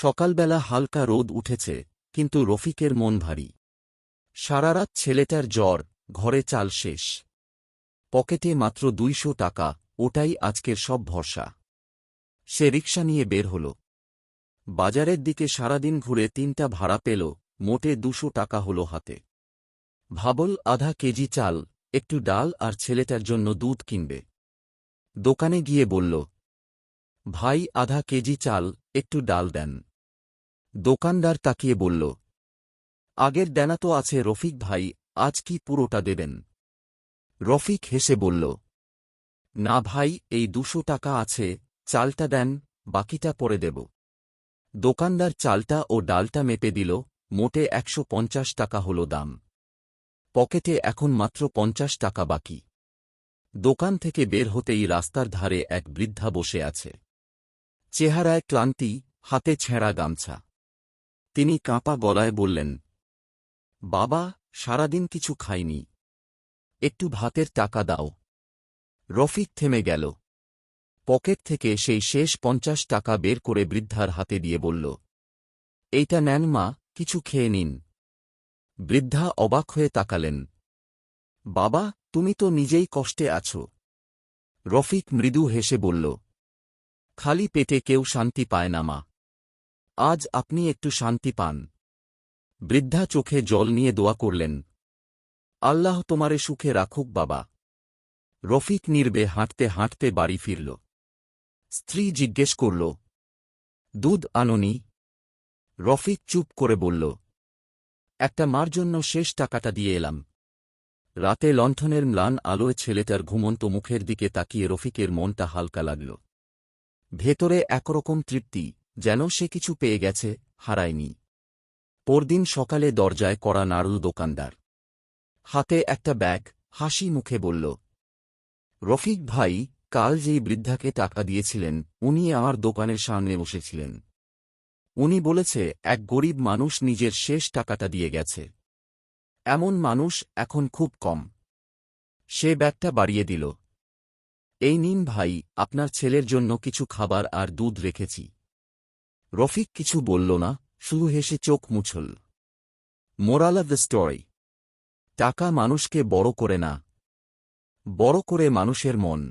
সকালবেলা হালকা রোদ উঠেছে, কিন্তু রফিকের মন ভারী। সারারাত ছেলেটার জ্বর, ঘরে চাল শেষ। পকেটে মাত্র 200 টাকা, ওটাই আজকের সব ভরসা। সে রিকশা নিয়ে বের হল। বাজারের দিকে সারাদিন ঘুরে 3টা ভাড়া পেল, মোটে 200 টাকা হল হাতে। ভাবল আধা কেজি চাল, একটু ডাল আর ছেলেটার জন্য দুধ কিনবে। দোকানে গিয়ে বলল, ভাই আধা কেজি চাল, একটু ডাল দেন। দোকানদার তাকিয়ে বলল, আগের দেনা তো আছে রফিক ভাই, আজ কি পুরোটা দেবেন? রফিক হেসে বলল, না ভাই, এই 200 টাকা আছে, চালটা দেন, বাকিটা পরে দেব। দোকানদার চালটা ও ডালটা মেপে দিল, মোটে 150 টাকা হল দাম। পকেটে এখন মাত্র 50 টাকা বাকি। দোকান থেকে বের হতেই রাস্তার ধারে এক বৃদ্ধা বসে আছে। চেহারায় ক্লান্তি, হাতে ছেঁড়া গামছা। তিনি কাঁপা গলায় বললেন, বাবা, সারাদিন কিছু খাইনি, একটু ভাতের টাকা দাও। রফিক থেমে গেল। পকেট থেকে সেই শেষ 50 টাকা বের করে বৃদ্ধার হাতে দিয়ে বলল, এইটা নেন মা, কিছু খেয়ে নিন। বৃদ্ধা অবাক হয়ে তাকালেন। বাবা, তুমি তো নিজেই কষ্টে আছো। রফিক মৃদু হেসে বলল, খালি পেটে কেউ শান্তি পায় না মা, আজ আপনি একটু শান্তি পান। বৃদ্ধা চোখে জল নিয়ে দোয়া করলেন, আল্লাহ তোমারে সুখে রাখুক বাবা। রফিক নীরবে হাঁটতে হাঁটতে বাড়ি ফিরল। স্ত্রী জিজ্ঞেস করল, দুধ আনোনি? রফিক চুপ করে বলল, একটা মার জন্য শেষ টাকাটা দিয়ে এলাম। রাতে লণ্ঠনের ম্লান আলোয় ছেলেটার ঘুমন্ত মুখের দিকে তাকিয়ে রফিকের মনটা হালকা লাগল। ভেতরে একরকম তৃপ্তি, যেন সে কিছু পেয়ে গেছে, হারায়নি। পরদিন সকালে দরজায় কড়া নাড়ল দোকানদার। হাতে একটা ব্যাগ, হাসি মুখে বলল, রফিক ভাই, কাল যেই বৃদ্ধাকে টাকা দিয়েছিলেন, উনি আমার দোকানের সামনে বসেছিলেন। উনি বলেছে এক গরিব মানুষ নিজের শেষ টাকাটা দিয়ে গেছে। এমন মানুষ এখন খুব কম। সে ব্যাগটা বাড়িয়ে দিল। এই নিন ভাই, আপনার ছেলের জন্য কিছু খাবার আর দুধ রেখেছি। রফিক কিছু বলল না, শুধু হেসে চোখ মুছল। মোরাল অব দ্য স্টোরি, টাকা মানুষকে বড় করে না, বড় করে মানুষের মন।